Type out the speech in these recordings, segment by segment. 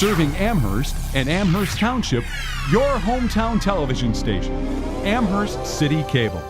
Serving Amherst and Amherst Township, your hometown television station, Amherst City Cable.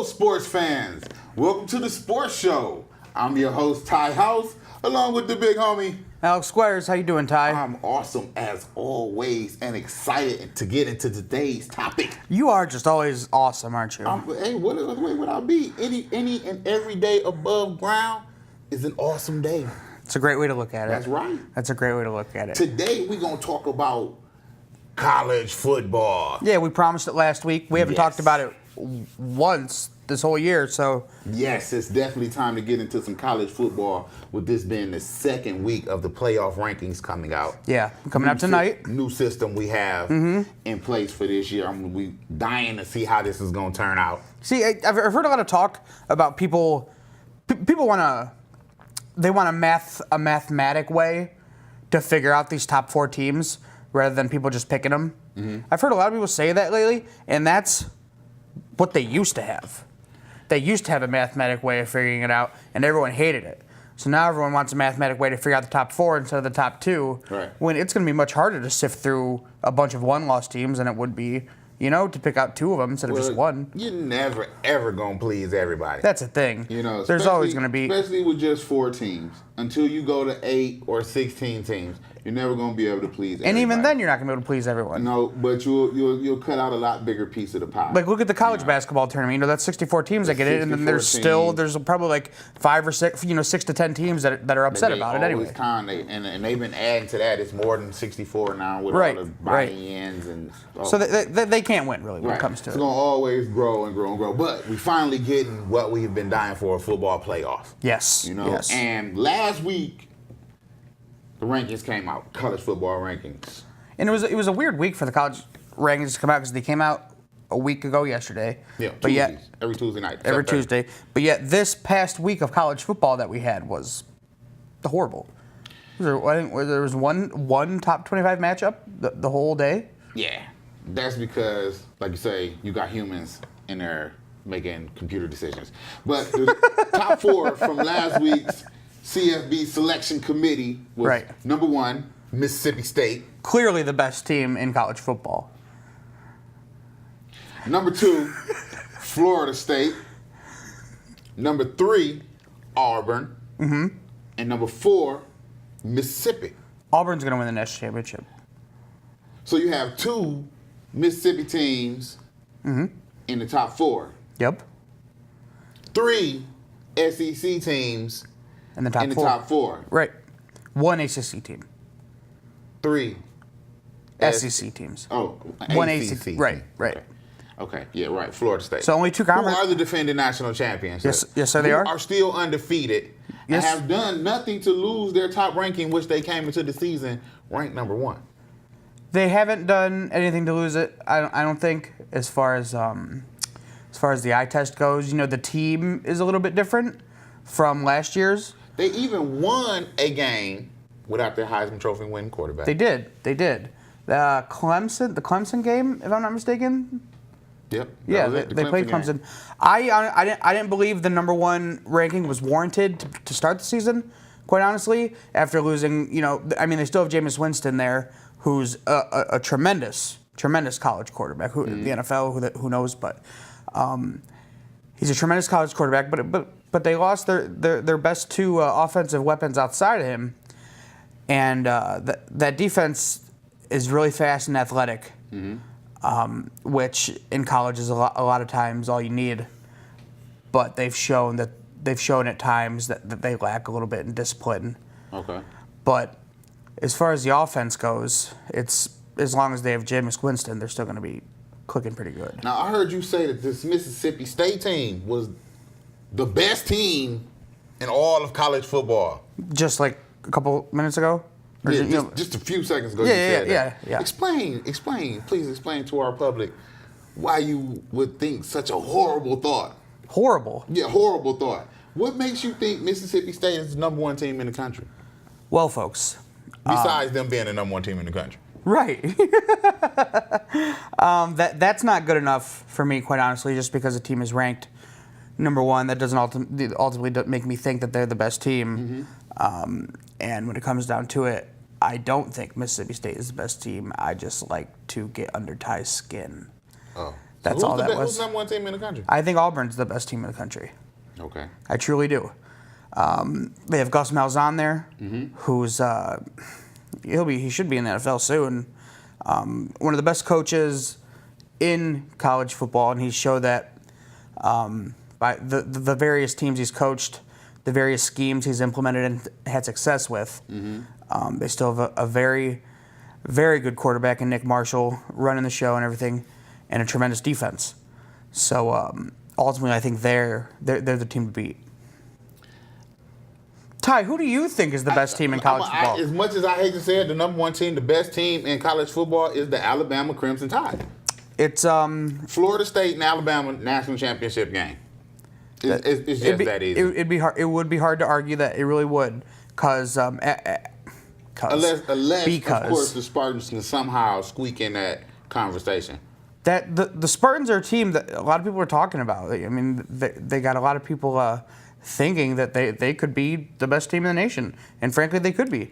Sports fans, welcome to the Sports Show. I'm your host, Ty House, along with the big homie, Alex Squires. How you doing, Ty? I'm awesome as always and excited to get into today's topic. You are just always awesome, aren't you? Hey, what other way would I be? Any and every day above ground is an awesome day. It's a great way to look at it. That's right. That's a great way to look at it. Today we're going to talk about college football. Yeah, we promised it last week. We haven't talked about it once this whole year, so yes, it's definitely time to get into some college football, with this being the second week of the playoff rankings coming out. Yeah, coming out tonight. New system we have in place for this year. We dying to see how this is going to turn out. See, I've heard a lot of talk about people want a mathematic way to figure out these top four teams rather than people just picking them. I've heard a lot of people say that lately, and that's what they used to have. They used to have a mathematic way of figuring it out, and everyone hated it. So now everyone wants a mathematic way to figure out the top four instead of the top two. Right. When it's going to be much harder to sift through a bunch of one-loss teams than it would be, to pick out two of them instead of just one. You're never, ever going to please everybody. That's a thing. There's always going to be. Especially with just 4 teams. Until you go to 8 or 16 teams, you're never going to be able to please everybody. And even then, you're not going to be able to please everyone. No, but you'll cut out a lot bigger piece of the pie. Like, look at the college basketball tournament. That's 64 teams that get it, and then there's probably like 5 or 6, 6 to 10 teams that are upset about it anyway. And they've been adding to that. It's more than 64 now with all the buy-ins and. So they can't win really when it comes to it. It's going to always grow and grow and grow. But we finally getting what we've been dying for, a football playoff. Yes. Yes. And last week, the rankings came out, college football rankings. And it was a weird week for the college rankings to come out because they came out a week ago yesterday. Yeah, but Tuesdays, every Tuesday night. Every Tuesday. But yet this past week of college football that we had was horrible. There was one top 25 matchup the whole day? Yeah. That's because, like you say, you got humans in there making computer decisions. But the top 4 from last week's CFB selection committee was number 1, Mississippi State. Clearly the best team in college football. Number 2, Florida State. Number 3, Auburn. And number 4, Mississippi. Auburn's going to win the national championship. So you have 2 Mississippi teams in the top 4. Yep. 3 SEC teams in the top 4. Right. 1 ACC team. 3 SEC teams. Oh, 1 ACC. Right. Okay. Yeah, right. Florida State. So only 2 conferences. Who are the defending national champions? Yes, sir, they are. Are still undefeated and have done nothing to lose their top ranking, which they came into the season ranked number 1. They haven't done anything to lose it. I don't think, as far as the eye test goes. The team is a little bit different from last year's. They even won a game without their Heisman Trophy winning quarterback. They did. The Clemson game, if I'm not mistaken. Yep. Yeah, they played Clemson. I didn't believe the number 1 ranking was warranted to start the season, quite honestly, after losing, they still have Jameis Winston there, who's a tremendous college quarterback. The NFL, who knows, but he's a tremendous college quarterback. But they lost their best 2 offensive weapons outside of him, and that defense is really fast and athletic, which in college is a lot of times all you need. But they've shown at times that they lack a little bit in discipline. Okay. But as far as the offense goes, it's as long as they have Jameis Winston, they're still going to be clicking pretty good. Now, I heard you say that this Mississippi State team was the best team in all of college football. Just like a couple minutes ago? Or Yeah, is it, just a few seconds ago Yeah, you yeah, said yeah, that. yeah. Please explain to our public why you would think such a horrible thought. horrible. Yeah, horrible thought. What makes you think Mississippi State is the number one team in the country? Well, folks. Besides them being the number one team in the country. Right. That's not good enough for me, quite honestly, just because a team is ranked number one. That doesn't ultimately make me think that they're the best team. And when it comes down to it, I don't think Mississippi State is the best team. I just like to get under Ty's skin. Oh. That's So all that Who's was. the number one team in the country? I think Auburn's the best team in the country. Okay. I truly do. They have Gus Malzahn there, who's he should be in the NFL soon. One of the best coaches in college football, and he showed that by the various teams he's coached, the various schemes he's implemented and had success with. They still have a very, very good quarterback in Nick Marshall running the show and everything, and a tremendous defense. So ultimately, I think they're the team to beat. Ty, who do you think is the best team in college football? As much as I hate to say it, the number one team, the best team in college football is the Alabama Crimson Tide. It's Florida State and Alabama national championship game. It's just that easy. It'd be hard. It would be hard to argue that. It really would, because Unless, of course, the Spartans can somehow squeak in that conversation. that the Spartans are a team that a lot of people are talking about. I mean, they got a lot of people thinking that they could be the best team in the nation, and frankly, they could be.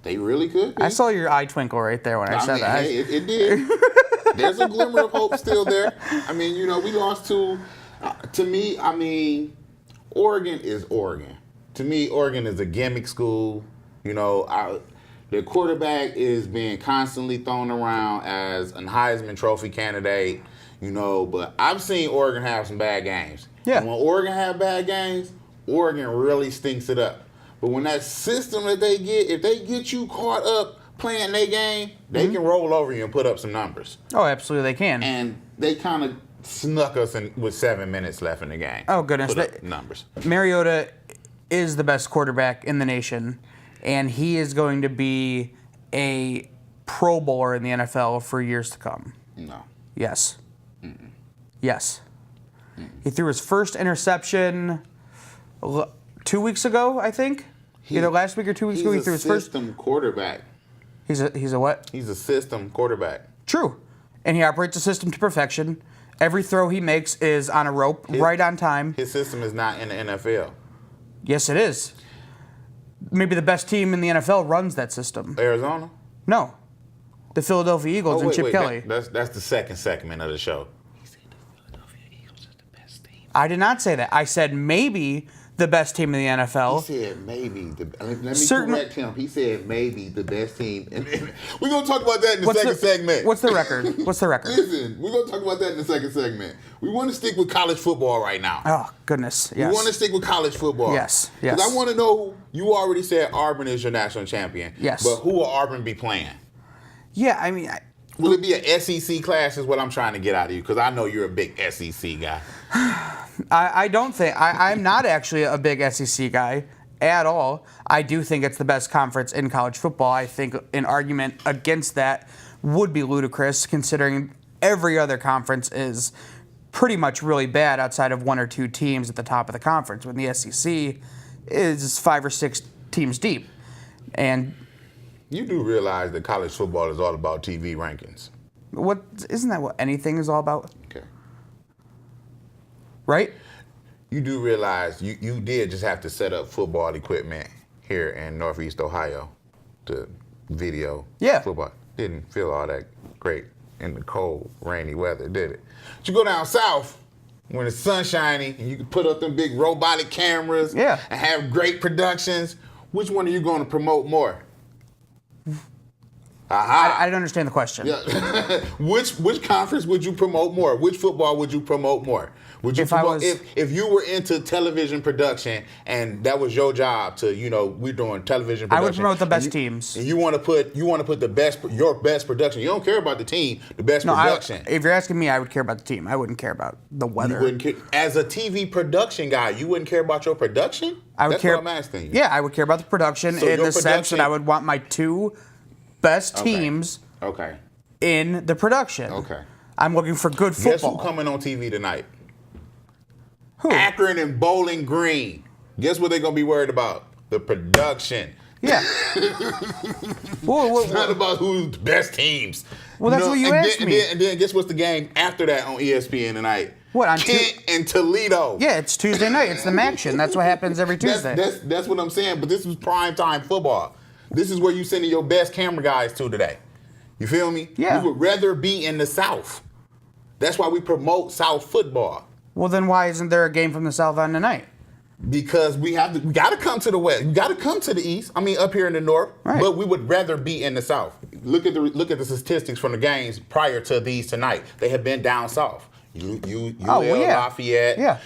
They really could be. I saw your eye twinkle right there when I said that. Hey, it did. There's a glimmer of hope still there. I mean, we lost to me, I mean, Oregon is Oregon. To me, Oregon is a gimmick school. Their quarterback is being constantly thrown around as a Heisman Trophy candidate, but I've seen Oregon have some bad games. Yeah. And when Oregon have bad games, Oregon really stinks it up. But when that system that they get, if they get you caught up playing their game, they can roll over you and put up some numbers. Oh, absolutely, they can. And they kind of snuck us in with 7 minutes left in the game. Oh, goodness. Put up numbers. Mariota is the best quarterback in the nation, and he is going to be a Pro Bowler in the NFL for years to come. No. Yes. Yes. He threw his first interception 2 weeks ago, I think. Either last week or 2 weeks ago, he threw his first. He's a system quarterback. He's a what? He's a system quarterback. True. And he operates a system to perfection. Every throw he makes is on a rope, right on time. His system is not in the NFL. Yes, it is. Maybe the best team in the NFL runs that system. Arizona? No. The Philadelphia Eagles and Chip Kelly. That's the second segment of the show. He said the Philadelphia Eagles is the best team. I did not say that. I said maybe the best team in the NFL. He said maybe. Let me correct him. He said maybe the best team. We're going to talk about that in the second segment. What's the record? Listen, we're going to talk about that in the second segment. We want to stick with college football right now. Oh, goodness. Yes. We want to stick with college football. Yes. Because I want to know, you already said Auburn is your national champion. Yes. But who will Auburn be playing? Yeah, I mean... Will it be an SEC class is what I'm trying to get out of you, because I know you're a big SEC guy. I don't think... I'm not actually a big SEC guy at all. I do think it's the best conference in college football. I think an argument against that would be ludicrous, considering every other conference is pretty much really bad outside of one or two teams at the top of the conference, when the SEC is 5 or 6 teams deep. And... You do realize that college football is all about TV rankings. Isn't that what anything is all about? Okay. Right? You do realize you did just have to set up football equipment here in Northeast Ohio to video football. Didn't feel all that great in the cold, rainy weather, did it? But you go down south when the sun's shining and you can put up them big robotic cameras and have great productions. Which one are you going to promote more? I don't understand the question. Yeah. Which conference would you promote more? Which football would you promote more? Would you If I promote, was- if you were into television production and that was your job to, we're doing television I production. would promote the best and teams. And you want to put your best production. You don't care about the team, the best production. If you're asking me, I would care about the team. I wouldn't care about the weather. You wouldn't care. As a TV production guy, you wouldn't care about your production? I would That's care. what I'm asking you. Yeah, I would care about the production So in your the sense that production- I would want my two best teams Okay. in the production. Okay. I'm looking for good Guess football. who coming on TV tonight? Who? Akron and Bowling Green. Guess what they're going to be worried about? The production. Yeah. Whoa, It's not about who's the best teams. Well, that's what you and asked then, me. And then guess what's the game after that on ESPN tonight? What, on Kent and Toledo. Yeah, it's Tuesday night. It's the action. That's what happens every Tuesday. That's what I'm saying. But this is primetime football. This is where you sending your best camera guys to today. You feel me? Yeah. We would rather be in the South. That's why we promote South football. Well, then why isn't there a game from the South on tonight? Because we got to come to the West. We got to come to the East. I mean, up here in the North. Right. But we would rather be in the South. Look at the statistics from the games prior to these tonight. They have been down South. Lafayette. Yeah.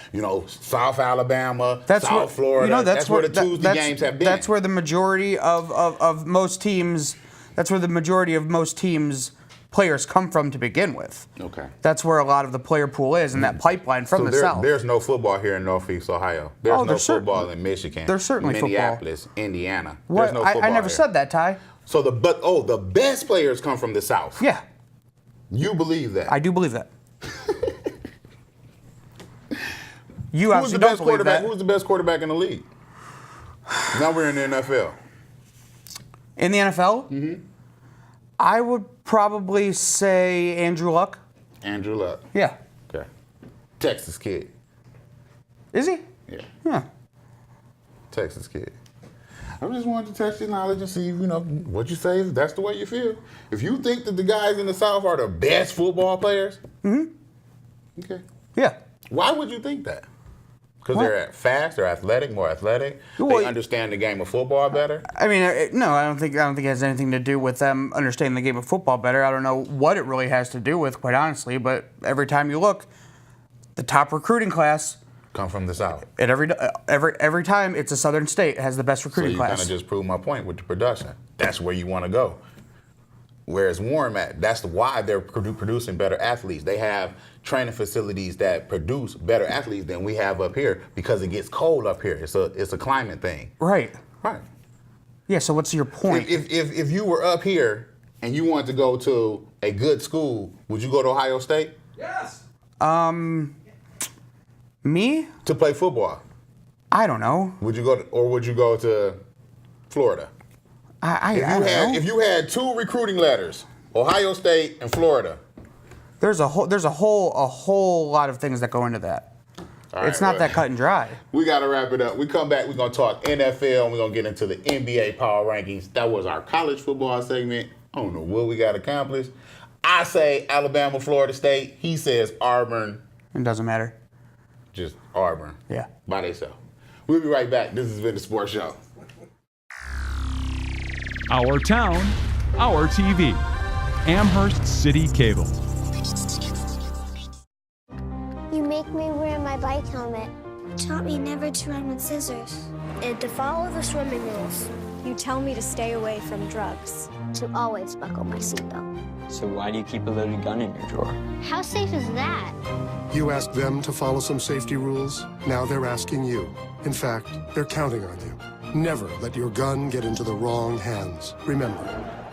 South Alabama. That's South where, Florida. That's where the Tuesday that's- games have been. That's where the majority of most teams. That's where the majority of most teams' players come from to begin with. Okay. That's where a lot of the player pool is, and that pipeline from So the South. There's no football here in Northeast Ohio. There's no there's football in Michigan. there's certainly football. Minneapolis, Indiana. What? There's no football I never here. said that, Ty. So the best players come from the South. Yeah, You believe that? I do believe that. You Who's obviously the don't best believe quarterback? that. Who's the best quarterback in the league? Now we're in the NFL. In the NFL, I would probably say Andrew Luck. Andrew Luck. Yeah. Okay. Texas kid. Is he? Yeah. Yeah. Texas kid. I just wanted to test your knowledge and see, what you say. If that's the way you feel. If you think that the guys in the South are the best football players, okay. Yeah. Why would you think that? Because they're fast, they're athletic, more athletic. Well, they understand the game of football better. I mean, no, I don't think it has anything to do with them understanding the game of football better. I don't know what it really has to do with, quite honestly. But every time you look, the top recruiting class Come from the South. at every time it's a Southern state has the best So recruiting you kind class. of just proved my point with the production. That's where you want to go. Whereas Warren at, that's why they're producing better athletes. They have training facilities that produce better athletes than we have up here because it gets cold up here. It's a climate thing. Right. Right. Yeah. So what's your point? If you were up here and you wanted to go to a good school, would you go to Ohio State? Yes. Me? To play football? I don't know. Would you go to Florida? I don't know. If you had two recruiting letters, Ohio State and Florida. There's a whole lot of things that go into that. All It's right, not well, that cut and dry. We got to wrap it up. We come back, we're going to talk NFL, and we're going to get into the NBA power rankings. That was our college football segment. I don't know what we got accomplished. I say Alabama, Florida State. He says Auburn, It doesn't matter. just Auburn. Yeah. By themselves. We'll be right back. This has been the Sports Show. Our town, our TV. Amherst City Cable. You make me wear my bike helmet. You taught me never to run with scissors. And to follow the swimming rules. You tell me to stay away from drugs. To always buckle my seatbelt. So why do you keep a loaded gun in your drawer? How safe is that? You asked them to follow some safety rules. Now they're asking you. In fact, they're counting on you. Never let your gun get into the wrong hands. Remember,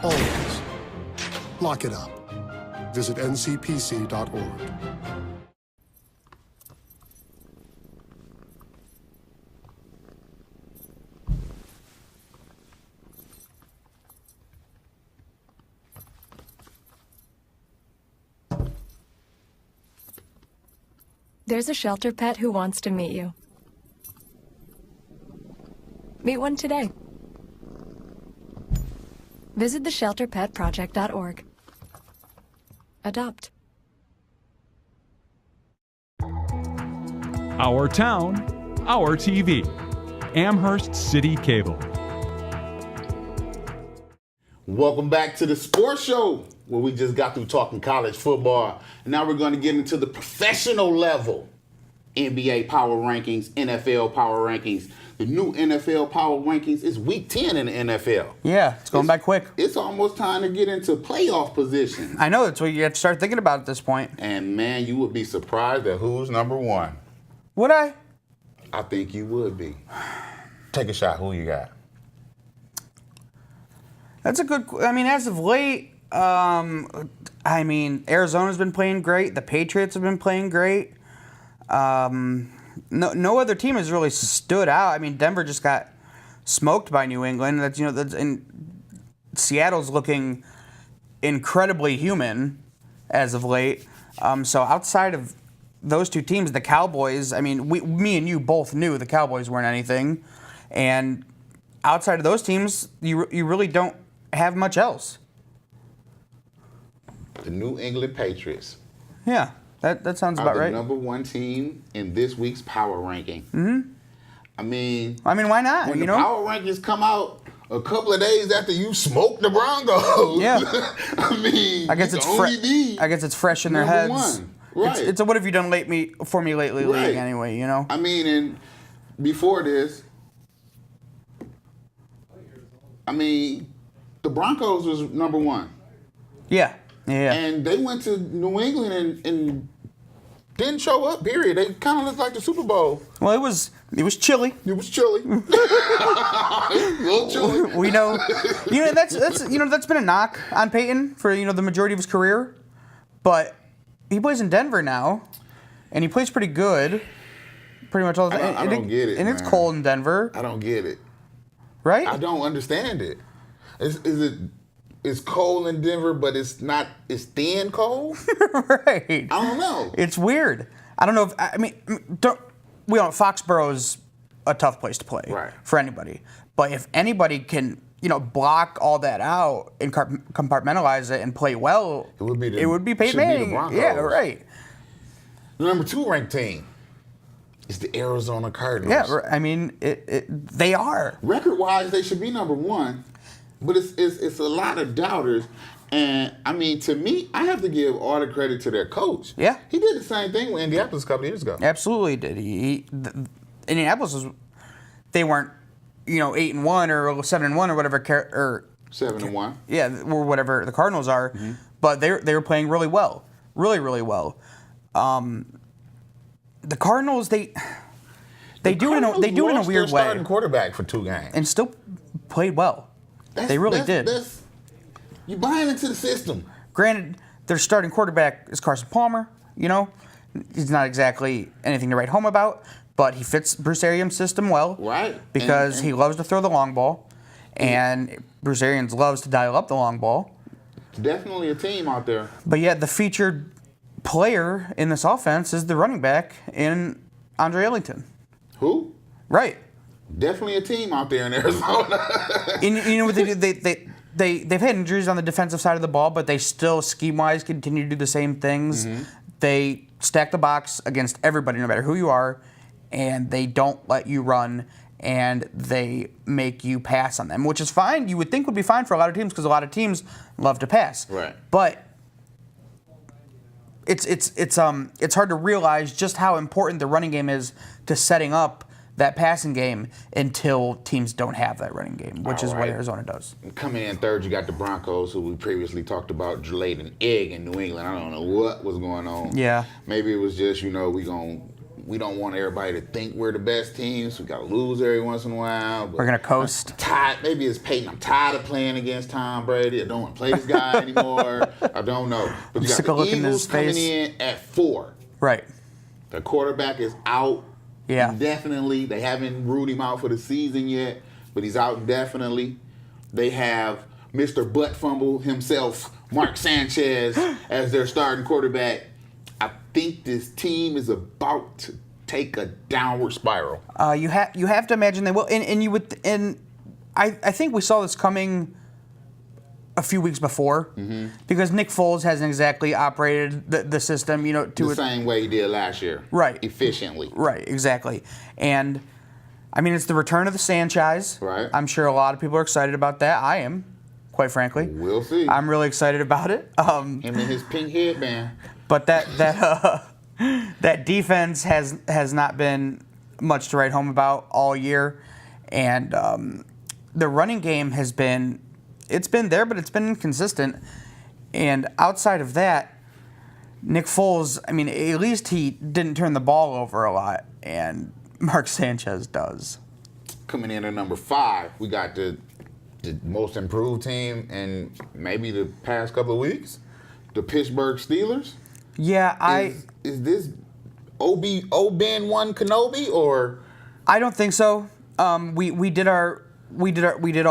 always lock it up. Visit ncpc.org. There's a shelter pet who wants to meet you. Meet one today. Visit theshelterpetproject.org. Adopt. Our town, our TV. Amherst City Cable. Welcome back to the Sports Show, where we just got through talking college football. And now we're going to get into the professional level. NBA power rankings, NFL power rankings. The new NFL power rankings is week 10 in the NFL. Yeah, it's going by quick. It's almost time to get into playoff position. I know, that's what you have to start thinking about at this point. And man, you would be surprised at who's number one. Would I? I think you would be. Take a shot. Who you got? That's a good. I mean, as of late, Arizona's been playing great. The Patriots have been playing great. No other team has really stood out. I mean, Denver just got smoked by New England. And Seattle's looking incredibly human as of late. So outside of those two teams, the Cowboys. I mean, me and you both knew the Cowboys weren't anything, and outside of those teams, you really don't have much else. The New England Patriots. Yeah, that sounds about right. The number one team in this week's power ranking. Mm-hmm. I mean, why not? When the power rankings come out a couple of days after you smoke the Broncos. Yeah. I guess it's fresh in their heads. One. Right. It's a what have you done for me lately right. league anyway, I mean, and before this, the Broncos was number one. Yeah. And they went to New England and didn't show up, period. They kind of looked like the Super Bowl. Well, it was chilly. It was chilly. A little chilly. We know. That's been a knock on Peyton for, the majority of his career. But he plays in Denver now, and he plays pretty good pretty much all the time. I don't get it, And man. It's cold in Denver. I don't get it. Right? I don't understand it. It's cold in Denver, but it's thin cold? Right. I don't know. It's weird. I don't know Foxborough's a tough place to play for anybody. But if anybody can, block all that out and compartmentalize it and play well, it would be Peyton Manning. Yeah, right. The number 2 ranked team is the Arizona Cardinals. Yeah, I mean, they are. Record-wise, they should be number 1. But it's a lot of doubters. And, to me, I have to give all the credit to their coach. Yeah. He did the same thing with Indianapolis a couple of years ago. Absolutely did. Indianapolis they weren't, 8-1 or 7-1 or whatever. Or 7-1. Yeah, or whatever the Cardinals are. Mm-hmm. But they were playing really well. Really, really well. The Cardinals, they do it in a weird way. Starting quarterback for 2 games. And still played well. They really did. You buying into the system. Granted, their starting quarterback is Carson Palmer. He's not exactly anything to write home about, but he fits Bruce Arians' system well. Right. Because he loves to throw the long ball, and Bruce Arians loves to dial up the long ball. Definitely a team out there. But yet the featured player in this offense is the running back in Andre Ellington. Who? Right. Definitely a team out there in Arizona. What they do? They've had injuries on the defensive side of the ball, but they still, scheme-wise, continue to do the same things. Mm-hmm. They stack the box against everybody, no matter who you are, and they don't let you run, and they make you pass on them, which is fine. You would think would be fine for a lot of teams because a lot of teams love to pass. Right. But it's hard to realize just how important the running game is to setting up that passing game until teams don't have that running game, which is what Arizona does. Coming in third, you got the Broncos, who we previously talked about laid an egg in New England. I don't know what was going on. Yeah. Maybe it was just, we don't want everybody to think we're the best team, so we got to lose every once in a while. We're going to coast. Maybe it's Peyton. I'm tired of playing against Tom Brady. I don't want to play this guy anymore. I don't know. But you got the Eagles coming in at 4. Right. The quarterback is out. Yeah. Definitely. They haven't ruled him out for the season yet, but he's out definitely. They have Mr. Butt Fumble himself, Mark Sanchez, as their starting quarterback. I think this team is about to take a downward spiral. You have to imagine they will, and I think we saw this coming a few weeks before, because Nick Foles hasn't exactly operated the system, the same way he did last year. Right. Efficiently. Right, exactly. And, it's the return of the Sanchez. Right. I'm sure a lot of people are excited about that. I am, quite frankly. We'll see. I'm really excited about it. Him and his pink headband. But that That defense has not been much to write home about all year, and the running game has been there, but it's been inconsistent. And outside of that, Nick Foles, I mean, at least he didn't turn the ball over a lot, and Mark Sanchez does. Coming in at number 5, we got the most improved team in maybe the past couple of weeks, the Pittsburgh Steelers. Yeah, is this Ben-One Kenobi or? I don't think so. We did all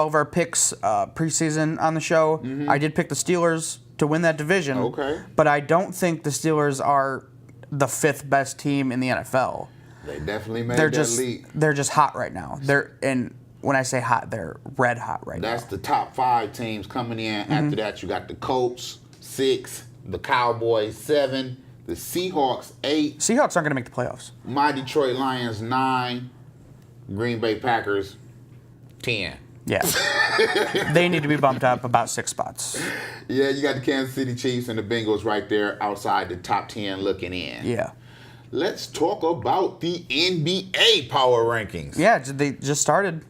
of our picks preseason on the show. Mm-hmm. I did pick the Steelers to win that division. Okay. But I don't think the Steelers are the 5th best team in the NFL. They definitely made They're that just leap. they're just hot right now. And when I say hot, they're red hot right now. That's the top 5 teams coming in. Mm-hmm. After that, you got the Colts 6, the Cowboys 7, the Seahawks 8, Seahawks aren't going to make the playoffs. my Detroit Lions 9, Green Bay Packers 10. Yeah. They need to be bumped up about 6 spots. Yeah, you got the Kansas City Chiefs and the Bengals right there outside the top 10 looking in. Yeah. Let's talk about the NBA power rankings. Yeah, they just started.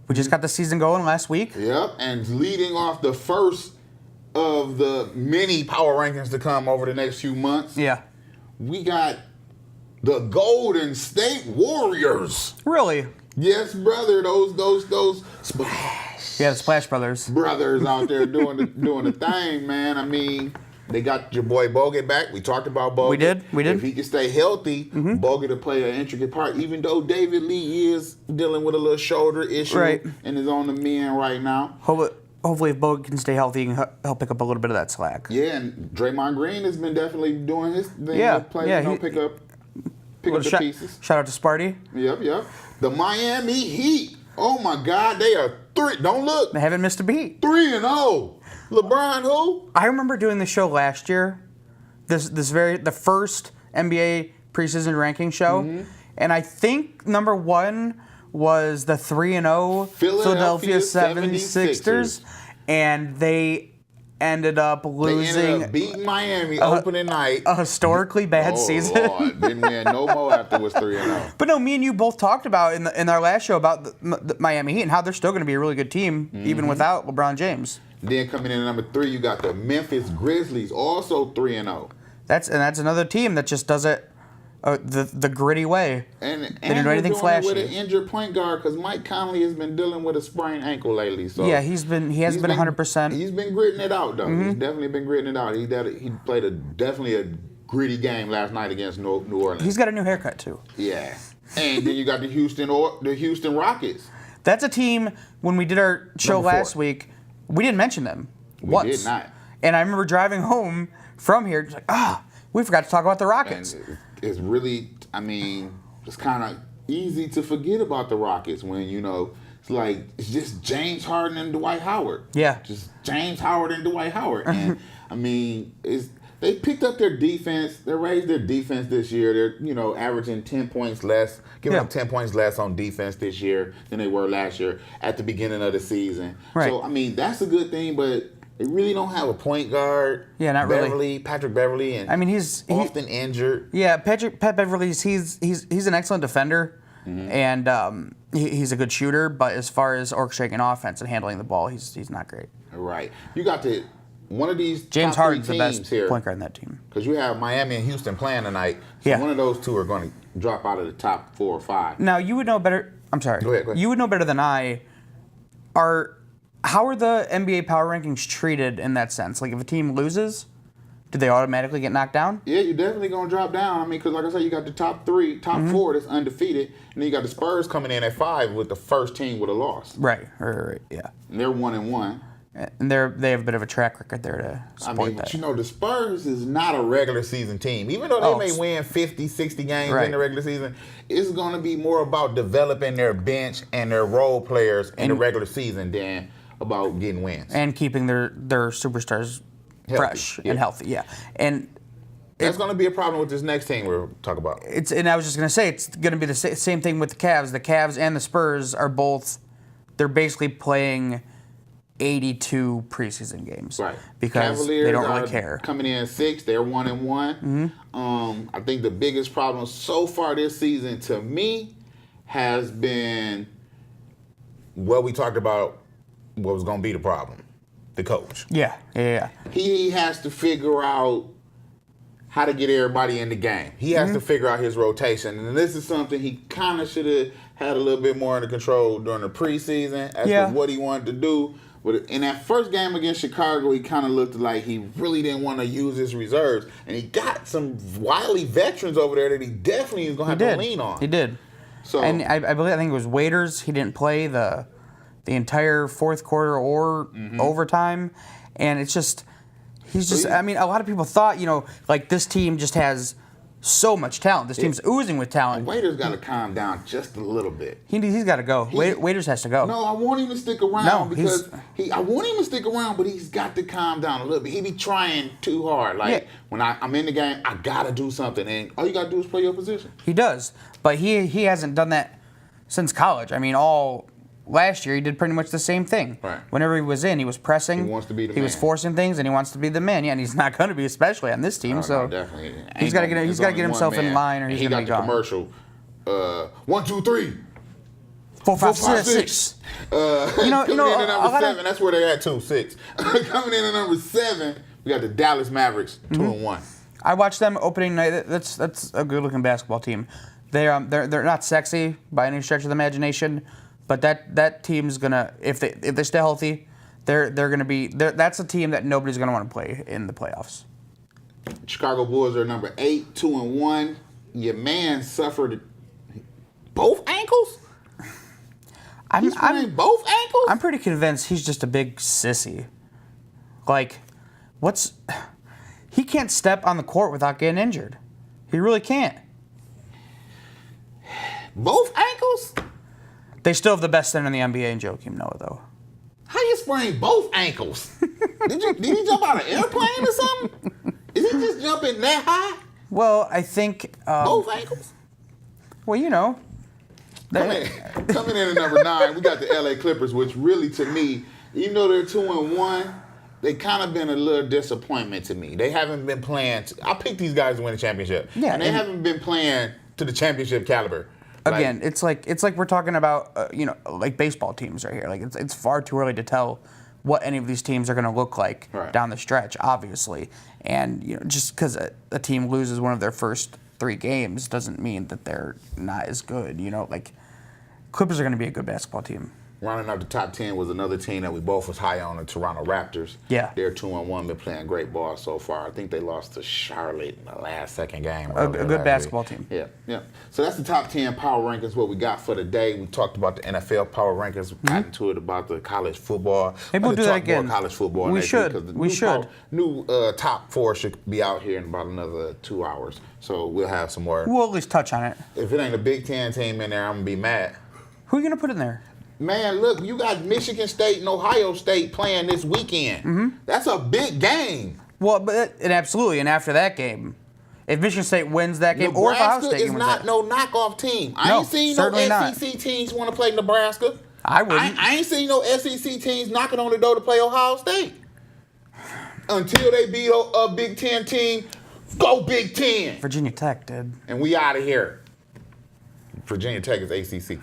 We just got the season going last week. Yep, and leading off the first of the many power rankings to come over the next few months, Yeah. we got the Golden State Warriors. Really? Yes, brother, those Splash Yeah, the Splash Brothers. brothers out there doing the thing, man. I mean, they got your boy Bogut back. We talked about Bogut. We did. If he can stay healthy, Bogut will play an intricate part, even though David Lee is dealing with a little shoulder issue Right. and is on the mend right now. Hopefully, if Bogut can stay healthy, he can help pick up a little bit of that slack. Yeah, and Draymond Green has been definitely doing his thing. Yeah, Play, yeah, you know, he- pick up the pieces. Shout out to Sparty. Yep. The Miami Heat. Oh my God, they are 3. Don't look. They haven't missed a beat. 3-0. LeBron who? I remember doing the show last year, the first NBA preseason ranking show, and I think number 1 was the 3-0 Philadelphia 76ers, and they ended up They losing ended up beating Miami opening night. a historically bad season. Lord, didn't win no more after it was 3-0. But no, me and you both talked about in our last show about the Miami Heat and how they're still going to be a really good team even without LeBron James. Then coming in at number 3, you got the Memphis Grizzlies, also 3-0. That's another team that just does it the gritty way. And They didn't do they're anything doing flashy. it with an injured point guard because Mike Conley has been dealing with a sprained ankle lately. So Yeah, he hasn't been 100%. He's been gritting it out though. He's definitely been gritting it out. He played definitely a gritty game last night against New Orleans. He's got a new haircut too. Yeah, and then you got the Houston Rockets. That's a team. When we did our show Number 4. last week, we didn't mention them We once. did not. And I remember driving home from here, just like, we forgot to talk about the Rockets. And it's really, I mean, it's kind of easy to forget about the Rockets when, it's just James Harden and Dwight Howard. Yeah. Just James Howard and Dwight Howard. And, I mean, they picked up their defense. They raised their defense this year. They're, averaging 10 points less, giving up 10 points less on defense this year than they were last year at the beginning of the season. Right. So, I mean, that's a good thing, but they really don't have a point guard. Yeah, not really. Patrick Beverly, and I mean, he's often injured. Yeah, Pat Beverly's he's an excellent defender, and he's a good shooter. But as far as orchestrating offense and handling the ball, he's not great. Right. You got one of these James top 3 Harden's the teams best here, point guard in that team. because you have Miami and Houston playing tonight. So Yeah. one of those two are going to drop out of the top 4 or 5. Now you would know better. I'm sorry. Go ahead. You would know better than I. How are the NBA power rankings treated in that sense? Like if a team loses, do they automatically get knocked down? Yeah, you're definitely going to drop down. I mean, because like I said, you got the top 4 that's undefeated, and then you got the Spurs coming in at 5 with the first team with a loss. Right. Yeah. And they're 1-1. And they have a bit of a track record there to support that. But the Spurs is not a regular season team. Even though they may win 50, 60 games Right. in the regular season, it's going to be more about developing their bench and their role players in the regular season than about getting wins. And keeping their superstars Healthy, fresh yeah. and healthy. Yeah. And That's going to be a problem with this next team we'll talk about. and I was just going to say, it's going to be the same thing with the Cavs. The Cavs and the Spurs are both, they're basically playing 82 preseason games. Right. Because Cavaliers they don't really are care. Coming in 6th, they're 1-1. I think the biggest problem so far this season to me has been what we talked about. What was going to be the problem? The coach. Yeah. He has to figure out how to get everybody in the game. He has to figure out his rotation. And this is something he kind of should have had a little bit more under control during the preseason as to what he wanted to do. But in that first game against Chicago, he kind of looked like he really didn't want to use his reserves. And he got some wily veterans over there that he definitely is going to have to lean on. He did. So, and I think it was Waiters. He didn't play the entire fourth quarter or overtime. And it's just, I mean, a lot of people thought, like this team just has so much talent. This team's oozing with talent. Waiters got to calm down just a little bit. He's got to go. Waiters has to go. No, I want him to stick around because I want him to stick around, but he's got to calm down a little bit. He be trying too hard. Like when I'm in the game, I gotta do something, and all you gotta do is play your position. He does, but he hasn't done that since college. I mean, last year he did pretty much the same thing. Right. Whenever he was in, he was pressing. He wants to be the man. He was forcing things, and he wants to be the man. Yeah, and he's not going to be, especially on this team. No, definitely. He's got to get himself in line, or he's going to be gone. He got the commercial. 1, 2, 3. 4, 5, 6. Coming in at number 7. That's where they at too. 6. Coming in at number 7, we got the Dallas Mavericks, 2-1. I watched them opening night. That's a good looking basketball team. They're not sexy by any stretch of the imagination. But that team's gonna, if they stay healthy, they're gonna be. That's a team that nobody's gonna want to play in the playoffs. Chicago Bulls are number 8, 2-1. Your man suffered both ankles. He's playing both ankles. I'm pretty convinced he's just a big sissy. Like, he can't step on the court without getting injured. He really can't. Both ankles. They still have the best center in the NBA in Joakim Noah, though. How you sprain both ankles? Did he jump out of an airplane or something? Is he just jumping that high? Well, I think... both ankles? Well, Coming in at number 9, we got the LA Clippers, which really, to me, even though they're 2-1, they kind of been a little disappointment to me. They haven't been playing... I picked these guys to win the championship. Yeah, and they haven't been playing to the championship caliber. Again, it's like we're talking about like baseball teams right here. Like it's far too early to tell what any of these teams are going to look like down the stretch, obviously. And just because a team loses one of their first 3 games doesn't mean that they're not as good. Like Clippers are going to be a good basketball team. Rounding out the top 10 was another team that we both was high on, the Toronto Raptors. Yeah. They're 2-1, been playing great ball so far. I think they lost to Charlotte in the second game. A good basketball team. Yeah. So that's the top 10 power rankings, what we got for the day. We talked about the NFL power rankings. We got into it about the college football. Maybe we'll do that again. More college football. We should. New top 4 should be out here in about another 2 hours. So we'll have some more. We'll at least touch on it. If it ain't a Big Ten team in there, I'm going to be mad. Who are you going to put in there? Man, look, you got Michigan State and Ohio State playing this weekend. That's a big game. Well, absolutely. And after that game, if Michigan State wins that game, or if Ohio State is not no knockoff team. I ain't seen no SEC teams want to play Nebraska. I wouldn't. I ain't seen no SEC teams knocking on the door to play Ohio State. Until they beat a Big Ten team, go Big Ten. Virginia Tech did. And we out of here. Virginia Tech is ACC.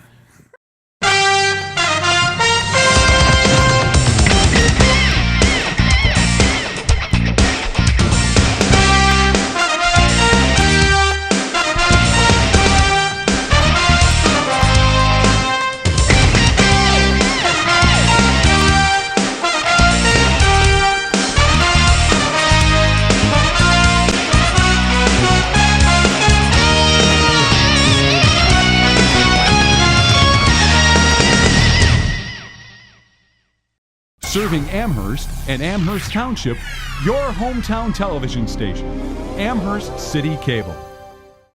Serving Amherst and Amherst Township, your hometown television station, Amherst City Cable.